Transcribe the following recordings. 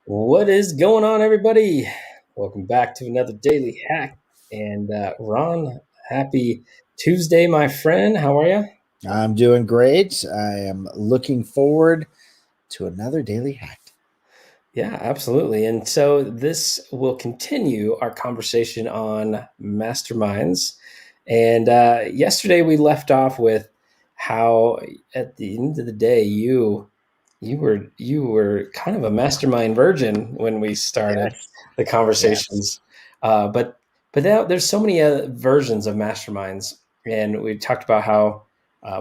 What is going on, everybody? Welcome back to another daily hack. And Ron, happy Tuesday, my friend. How are you? I'm doing great. I am looking forward to another daily hack. Yeah, absolutely. And so this will continue our conversation on masterminds. And yesterday we left off with how, at the end of the day, you were kind of a mastermind virgin when we started Yes. the Yes. conversations. But now there's so many versions of masterminds, and we talked about how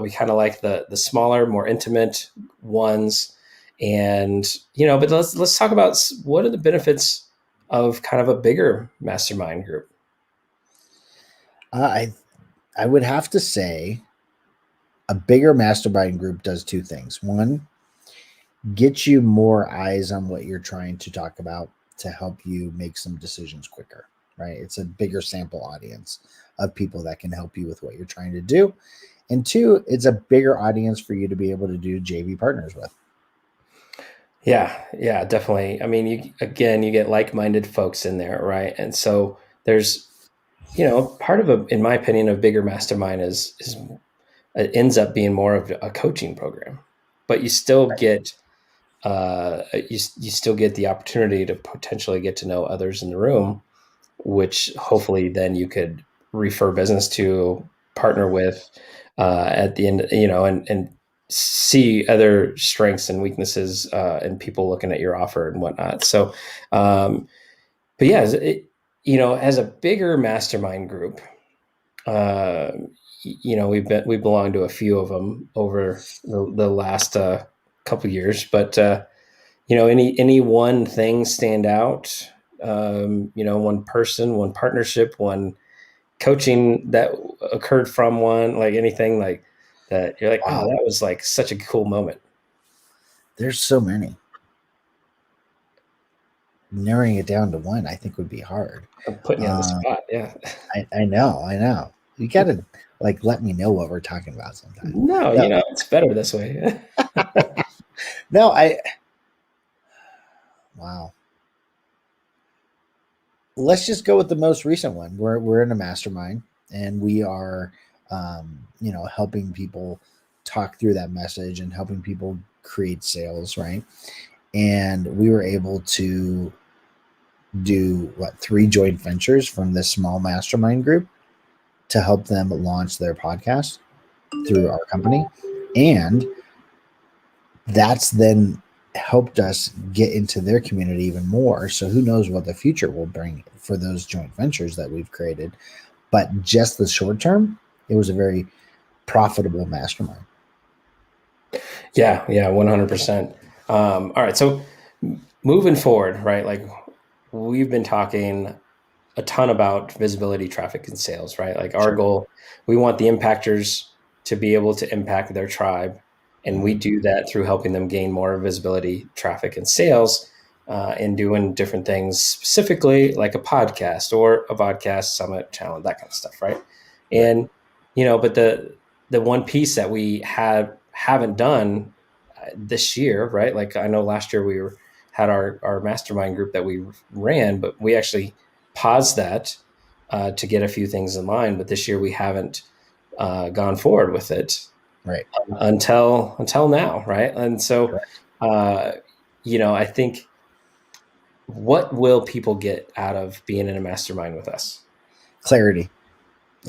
we kind of like the smaller, more intimate ones, and but let's talk about what are the benefits of kind of a bigger mastermind group. I I would have to say a bigger mastermind group does two things. One, get you more eyes on what you're trying to talk about to help you make some decisions quicker, right? It's a bigger sample audience of people that can help you with what you're trying to do. And two, it's a bigger audience for you to be able to do JV partners with. Yeah, definitely. I mean, you get like-minded folks in there, right? And so there's part of in my opinion, a bigger mastermind is it ends up being more of a coaching program, but you still get you still get the opportunity to potentially get to know others in the room, which hopefully then you could refer business to, partner with at the end, and see other strengths and weaknesses and people looking at your offer and whatnot. So, but yeah, as a bigger mastermind group, uh, we belong to a few of them over the last couple years, but any one thing stand out? One person, one partnership, one coaching that occurred from one, like anything like that. You're like, oh, Wow, that was like such a cool moment. there's so many. Narrowing it down to one, I think would be hard. I'm putting you on the Uh, spot. Yeah. I know, I know. You gotta like let me know what we're talking about sometime. No, No, it's better this way. no, I wow. Let's just go with the most recent one. We're in a mastermind and we are helping people talk through that message and helping people create sales, right? And we were able to do what three joint ventures from this small mastermind group to help them launch their podcast through our company. And that's then helped us get into their community even more. So who knows what the future will bring for those joint ventures that we've created. But just the short term, it was a very profitable mastermind. Yeah, 100%. All right, so moving forward, right? Like we've been talking a ton about visibility, traffic, and sales, right? Like our Sure. goal, we want the impactors to be able to impact their tribe. And we Mhm. do that through helping them gain more visibility, traffic, and sales, and doing different things specifically like a podcast or a podcast summit challenge, that kind of stuff, right? Right. And, but the one piece that we haven't done this year, right? Like I know last year had our mastermind group that we ran, but we actually paused that to get a few things in line. But this year we haven't gone forward with it Right. until now, right? And so, Correct. uh, I think what will people get out of being in a mastermind with us? Clarity.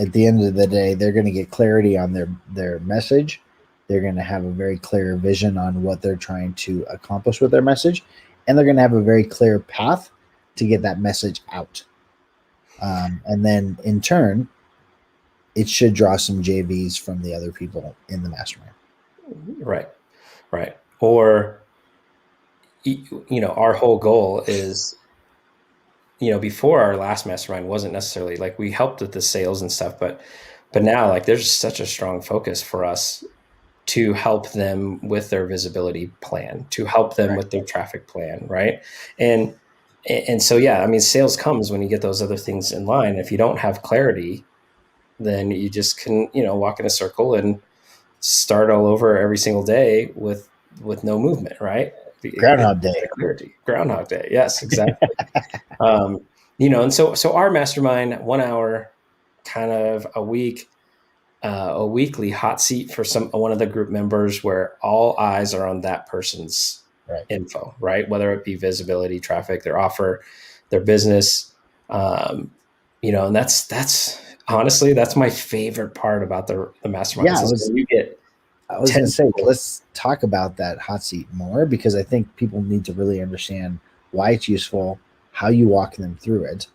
At the end of the day, they're going to get clarity on their message. They're going to have a very clear vision on what they're trying to accomplish with their message, and they're going to have a very clear path to get that message out. And then in turn, it should draw some JVs from the other people in the mastermind. Right, right. Or our whole goal is before our last mastermind wasn't necessarily like we helped with the sales and stuff, but now like there's such a strong focus for us to help them with their visibility plan, to help them Right. with their traffic plan, right? And and so yeah, I mean, sales comes when you get those other things in line. If you don't have clarity, then you just can walk in a circle and start all over every single day with no movement, right? Groundhog Day. clarity. Groundhog Day. Yes, exactly. um, and so our mastermind, 1 hour, kind of a weekly hot seat for one of the group members, where all eyes are on that person's Right. info, right? Whether it be visibility, traffic, their offer, their business, and that's honestly, that's my favorite part about the Yeah, masterminds, is when you get I was 10 going to say, people. let's talk about that hot seat more, because I think people need to really understand why it's useful, how you walk them through it,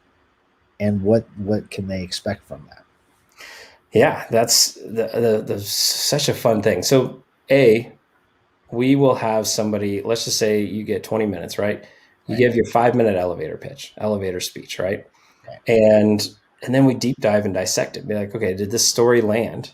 and what can they expect from that. Yeah, that's the such a fun thing. So, we will have somebody, let's just say you get 20 minutes, right? You Right. give your 5-minute elevator pitch, elevator speech, right? Okay. And then we deep dive and dissect it. Be like, okay, did this story land?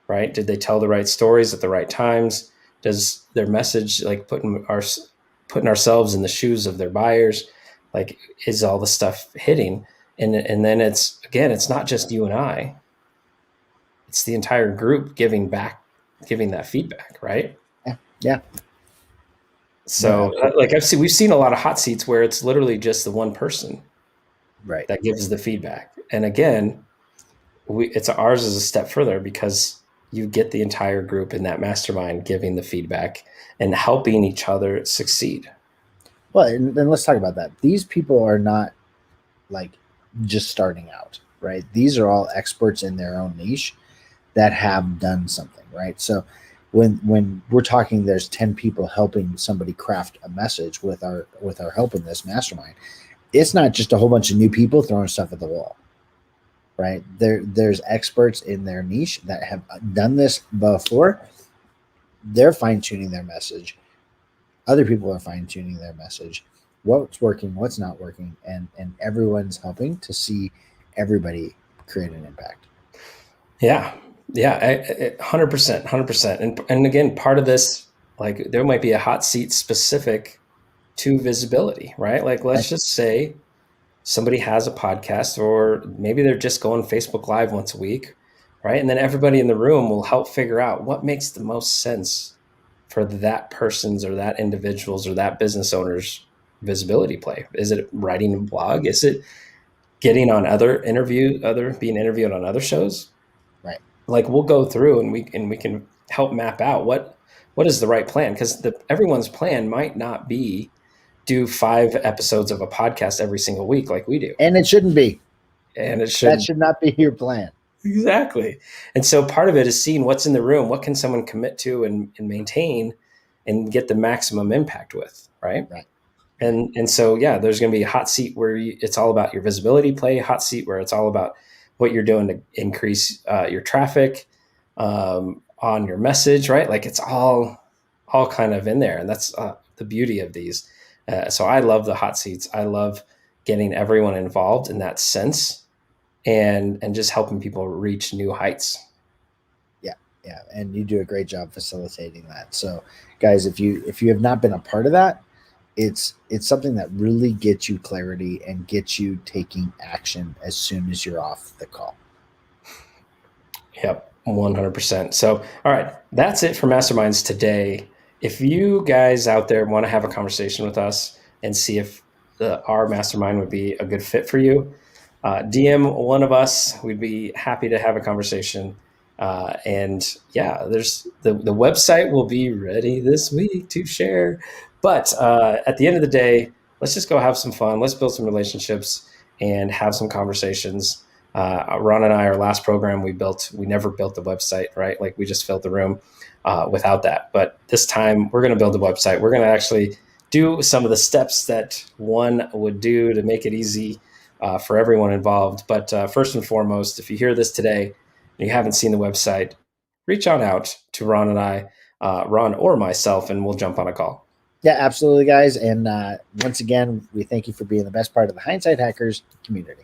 Right? Did they tell the right stories at the right times? Does their message, like putting ourselves in the shoes of their buyers, like, is all the stuff hitting? And then it's not just you and I, it's the entire group giving back, giving that feedback, right? Yeah. Yeah. No, So, absolutely. we've seen a lot of hot seats where it's literally just the one person Right. that gives the feedback. And again, it's ours is a step further, because you get the entire group in that mastermind giving the feedback and helping each other succeed. Well, and let's talk about that. These people are not like just starting out, right? These are all experts in their own niche that have done something, right? So when we're talking, there's 10 people helping somebody craft a message with our help in this mastermind. It's not just a whole bunch of new people throwing stuff at the wall, right? There's experts in their niche that have done this before. They're fine tuning their message. Other people are fine tuning their message. What's working, what's not working, and everyone's helping to see everybody create an impact. Yeah, yeah, 100%, 100%. And again, part of this, like, there might be a hot seat specific to visibility, right? Like, Right. let's just say somebody has a podcast, or maybe they're just going Facebook Live once a week, right? And then everybody in the room will help figure out what makes the most sense for that person's, or that individual's, or that business owner's visibility play. Is it writing a blog? Is it getting on being interviewed on other shows? Right. Like, we'll go through, and we can help map out what is the right plan, because everyone's plan might not be do 5 episodes of a podcast every single week like we do, And it shouldn't be. and it That should. should not be your plan. Exactly. And so part of it is seeing what's in the room, what can someone commit to and maintain and get the maximum impact with, right? Right. Right. And so, yeah, there's going to be a hot seat where it's all about your visibility play, hot seat where it's all about what you're doing to increase your traffic, on your message, right? Like, it's all kind of in there, and that's the beauty of these. So I love the hot seats. I love getting everyone involved in that sense, and just helping people reach new heights. Yeah. Yeah. And you do a great job facilitating that. So guys, if you have not been a part of that, it's something that really gets you clarity and gets you taking action as soon as you're off the call. Yep, 100%. So, all right, that's it for Masterminds today. If you guys out there want to have a conversation with us and see if our mastermind would be a good fit for you, DM one of us. We'd be happy to have a conversation. And yeah, there's the website will be ready this week to share. But at the end of the day, let's just go have some fun. Let's build some relationships and have some conversations. Ron and I, our last program we never built the website, right? Like, we just filled the room without that. But this time we're going to build a website. We're going to actually do some of the steps that one would do to make it easy for everyone involved. But first and foremost, if you hear this today and you haven't seen the website, reach on out to Ron and I, Ron or myself, and we'll jump on a call. Yeah, absolutely, guys. And once again, we thank you for being the best part of the Hindsight Hackers community.